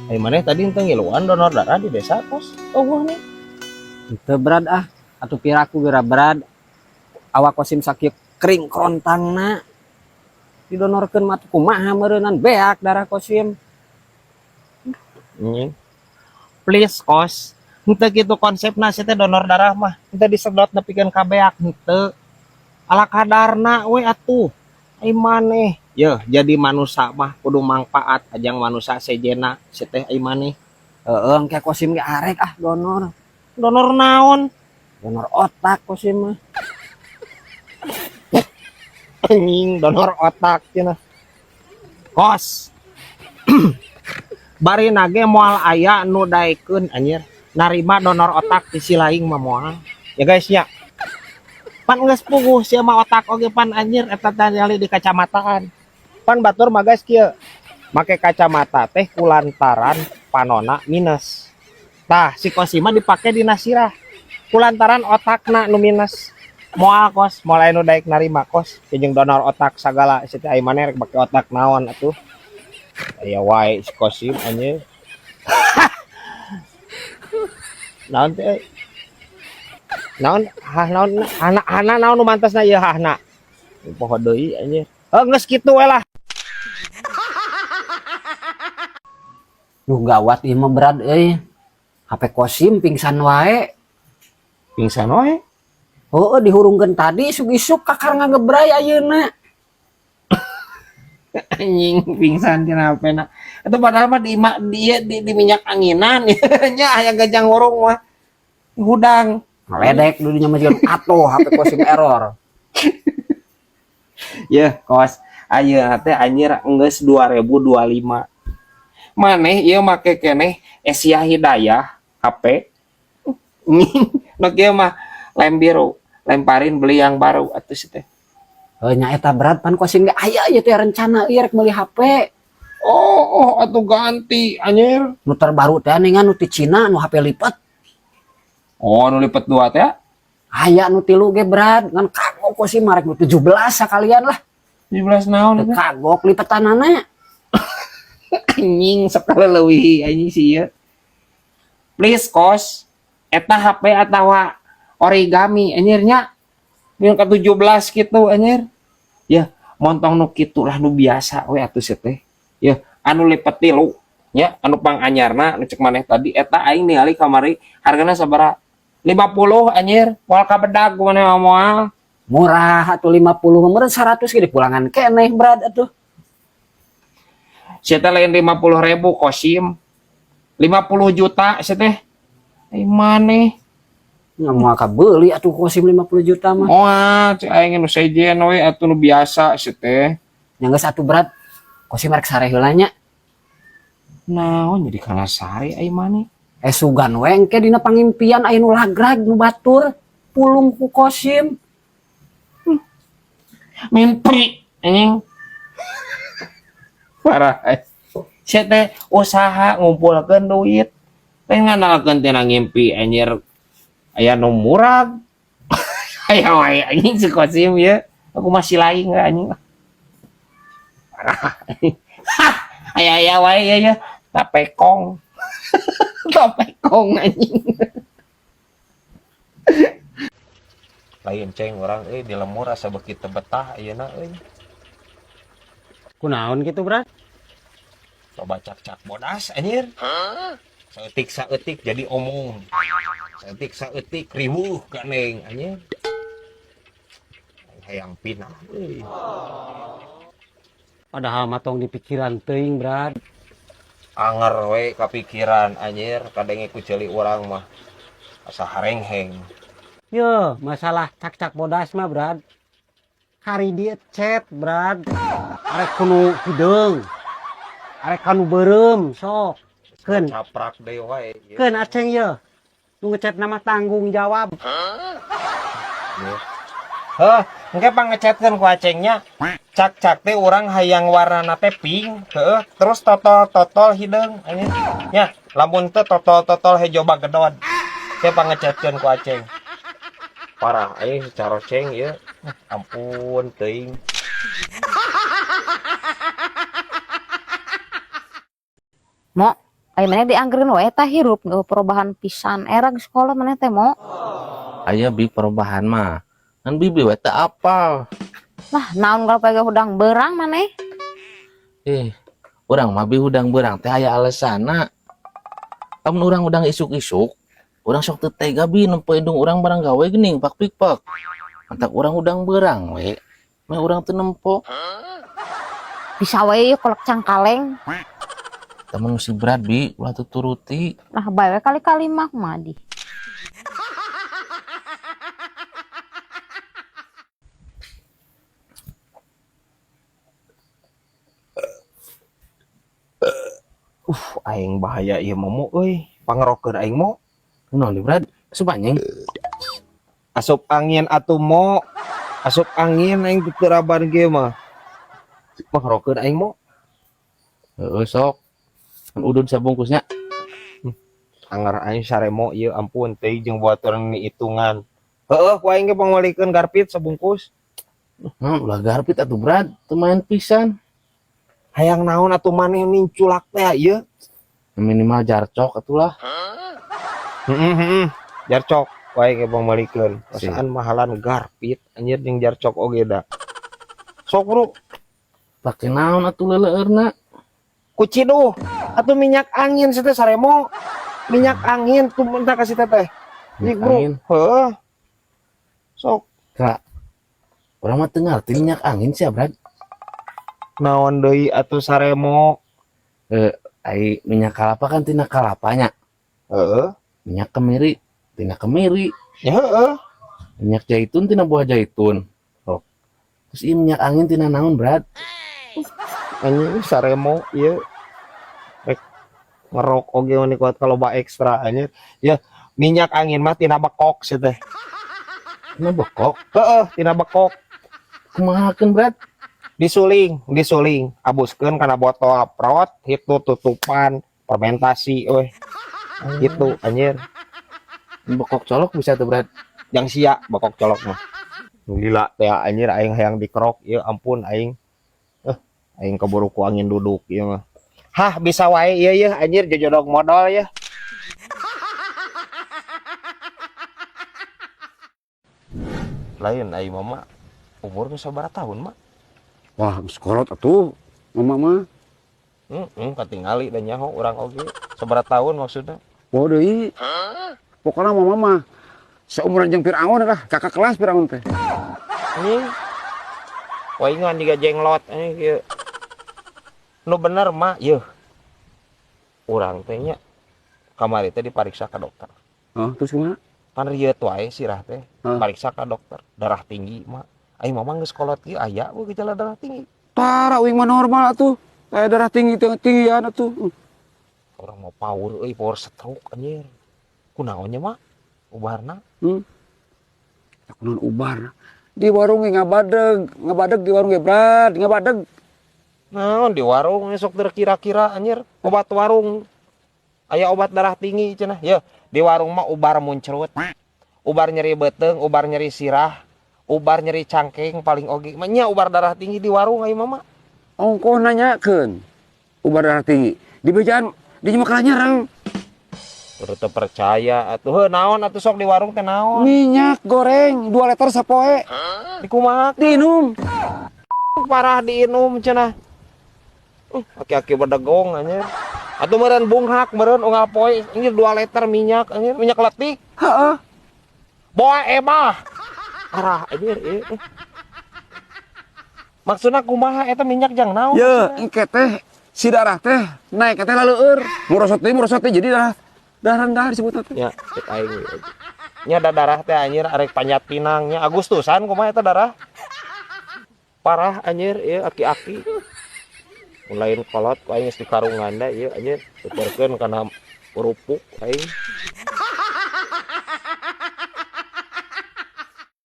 Ai maneh tadi henteu ngiluan donor darah di desa kos. Oh nih. Teu brad atuh piraku geura brad awak kosim sakit kering krontangna didonorkeun mah kumaha meureunan beak darah kosim. Anjing. Please kos. Henteu kitu konsepna teh donor darah mah. Henteu disedot nepikeun ka beak henteu. Ala kadarna we atuh. Ai maneh. Yeuh, jadi manusia mah kudu manfaat ajang manusia sejena teh ai maneh. Heeh engke kosim ge arek donor. Donor naon? Donor otak kosim mah. Anjing, donor otak cenah. Kos. Bari nage moal aya nu daekeun anjir. Narima donor otak di silaing mah moal. Ya guys ya. Pan geus puguh sia mah otak oge pan anjir eta teh di kacamataan. Pan batur mah guys kieu. Make kacamata teh kulantaran panona minus. Tah si kosima dipake di nasirah. Kulantaran otakna nu minus. Moal kos, moal anu daek narima kos. Jeung donor otak sagala si teh ai maneh rek make otak naon atuh. Aya wae si kosim anjir. Naon teh? Naon naon nu mantasna ieu hahna. Poho deui anjir. Geus kitu we lah. Duh gawat ieu mah brad euy. HP kosim pingsan wae. Pingsan wae. Heueuh dihurungkeun tadi sug-isug kakar ngagebray ayeuna. Anjing pingsan cenah hapena. Itu padahal mah di minyak anginan nya aya gajang urung mah. Hudang. Meledek dudunya mah jeung atuh HP kosim error. Ya, kos. Ayeuna teh anjir geus 2025. Maneh ieu make keneh Asia Hidayah HP. Nu kieu mah lem biru, lemparin beli yang baru atuh teh. Nya eta berat pan kosim ge aya ieu teh rencana ieu rek meuli HP. Oh, atuh ganti anjir. Nu terbaru teh ningan nu ti Cina nu HP lipat. Oh, nu lipet dua teh. Aya nu tilu ge berat ngan kagok kosim marek nu 17 sakalian lah. 17 naon eta? Kagok lipetanana. Anjing sekali leuwih anjing sih ya. Please kos, eta HP atawa origami anjirnya. Yang ke-17 gitu anjir. Ya, montong nu kitu lah nu biasa we atuh teh. Ya, anu lipet tilu ya, anu pang anyarna nu cek maneh tadi eta aing ningali kamari hargana sabaraha? 50 anjir, moal ka bedag maneh moal. Murah atuh 50 meureun 100 ge dipulangan keneh berat atuh. Sia teh lain 50.000 kosim. 50 juta sia teh. Ai maneh. Nggak mau kabeuli atuh kosim 50 juta mah. Moal cek aing nu sejen we atuh nu biasa sia teh. Nya geus atuh berat. Kosim rek sare heula nya. Naon jadi kana sare ai maneh? Sugan we engke dina pangimpian aya nu lagrag nu batur pulung ku kosim. Mimpi anjing. Parah. Sia teh usaha ngumpulkeun duit. Teh ngandalkeun tina ngimpi anjir. Aya nu murag. Aya wae anjing si kosim ya. Aku masih lain enggak anjing. Parah. Aya wae ya. Tapekong. Tapekong anjing. Lain ceng orang di lemur asa beki teu betah ayeuna euy. Kunaon kitu berat? Coba cak-cak bodas anjir. Saeutik jadi omong. Saeutik riweuh ganeng anjir. Hayang pinah euy. Padahal mah tong dipikiran teuing berat. Anger we kapikiran anjir kadenge ku ceuli urang mah asa harengheng. Yo, masalah cak-cak bodas mah berat. Hari dia chat berat. Arek kuno hideung. Arek kanu beureum sok. Keun Caprak deui wae. keun aceng ye. Nu ngechat nama tanggung jawab. Heuh, engke pangecetkeun ku acengnya. Cak-cak teh urang hayang warnana teh pink, heuh, terus totol hideung anjing. Nya, lamun teu totol hejo bagedon. Teh pangecetkeun ku aceng. Parah aing secara ceng ya. Ampun teuing. Mo, Ai maneh dianggerin wae tah hirup perubahan pisan. Era geus sekolah maneh teh mo. Aya bi perubahan mah. Kan bibi we teu apal. Lah naon kalau pake hudang berang maneh? Urang mah bi hudang beurang teh aya alesana. Lamun urang hudang isuk-isuk, urang sok teu tega bi nempo indung urang barang gawe geuning pak pikpak. Antak urang hudang beurang we, mah urang teu nempo. Bisa wae yeuh kolak cangkaleng. Temen si berat bi, ulah tuturuti. Lah bae we kali-kali mah madi. Aing bahaya ieu momo euy. Pangerokeun aing mo. Naon li berat? Subanyeng. Asup angin atuh mo. Asup angin aing teu raban ge mah. Pangerokeun aing mo. Heeh sok. Kan udun sabungkusnya. Anger aing saremo ieu ampun teuing jeung buaturan ni hitungan. Heeh, ku aing ge pangalikeun garpit sabungkus. Ulah garpit atuh berat, teu main pisan. Hayang naon atuh maneh ning culak teh ieu? Minimal jarcok atulah. Heeh. Jarcok ku aing ge pangalikeun. Sip. Perasaan mahalan garpit anjir jeung jarcok oge da. Sok bro, Pake naon atuh leuleueurna? ku ciduh atuh minyak angin teh saremo. Minyak angin tuh minta kasih teteh. Minyak Ih, bro. angin? Heeh. Sok Kak, urang mah teu ngarti minyak angin sia berat. naon deui atuh saremo? Ai minyak kalapa kan tina kalapanya. Heeh. Minyak kemiri tina kemiri. Ya heeh. Minyak zaitun tina buah zaitun. Oh. Terus ieu minyak angin tina naon berat? Anjing saremo ieu rek ngerok oge mani kuat kaloba ekstra anjir. Ya minyak angin mah tina bekok sih teh. Tina bekok. Heeh, tina bekok. Kumahakeun berat? Disuling, abuskeun kana botol aprot, itu tutupan fermentasi euy. Gitu anjir. Bekok colok bisa tuh berat. Yang sia bekok colok mah. Gila teh anjir aing hayang dikerok ieu ampun aing. Aing keburu ku angin duduk ieu mah. Hah, bisa wae ieu anjir jojodog modal ya. Lain aing mama umur geus sabaraha tahun mah? Wah, sekolot atuh, mama mah. Katingali dan nyaho urang oge. Sabaraha tahun maksudnya? Poho deui. Pokona mama mah seumuran jeung Firaun lah, kakak kelas Firaun teh. Anjing. Waingan juga jenglot anjing kieu. Nu bener mah yeuh. Urang teh nya kamari teh dipariksa ka dokter. Oh, terus kumaha? Pan rieut wae sirah teh. Hah? Pariksa ka dokter. Darah tinggi mah. Aing mah geus kolot ieu aya we gejala darah tinggi. Tara uing mah normal atuh. Kayak darah tinggian atuh. Orang mau power euy, power stroke anjir. Kunaonnya mah? Ubarna. Aku non ubar. Di warung ge ngabadeg di warung ge brad, ngabadeg. Naon di warung sok kira-kira anjir. Obat warung. Aya obat darah tinggi cenah. Yeuh, di warung mah ubar muncrut. Ubar nyeri beuteung, ubar nyeri sirah, ubar nyeri cangkeng paling oge. Mah nya ubar darah tinggi di warung aing mah. Ongkoh nanyakeun. Ubar darah tinggi. Di bejaan di makalah nyerang. Teu percaya atuh. Heuh naon atuh sok di warung teh naon? Minyak goreng 2 liter sapoe. Di kumaha? Diinum. Parah diinum cenah. Aki-aki bedegong anjir. Atuh meureun bunghak meureun unggal poe anjir 2 liter minyak anjir, minyak letik. Heeh. Boa emah. Parah anjir ieu. Maksudna kumaha eta minyak jang naon? Ya, engke teh si darah teh naik teh laleueur. Murosot teh jadi darah rendah disebutna teh. Ya, cek aing we. Nya da darah teh anjir arek panjat pinangnya Agustusan kumaha eta darah? Parah anjir ieu aki-aki. Lain kolot aing geus dikarunganda ieu anjir. Tuturkeun kana kerupuk aing.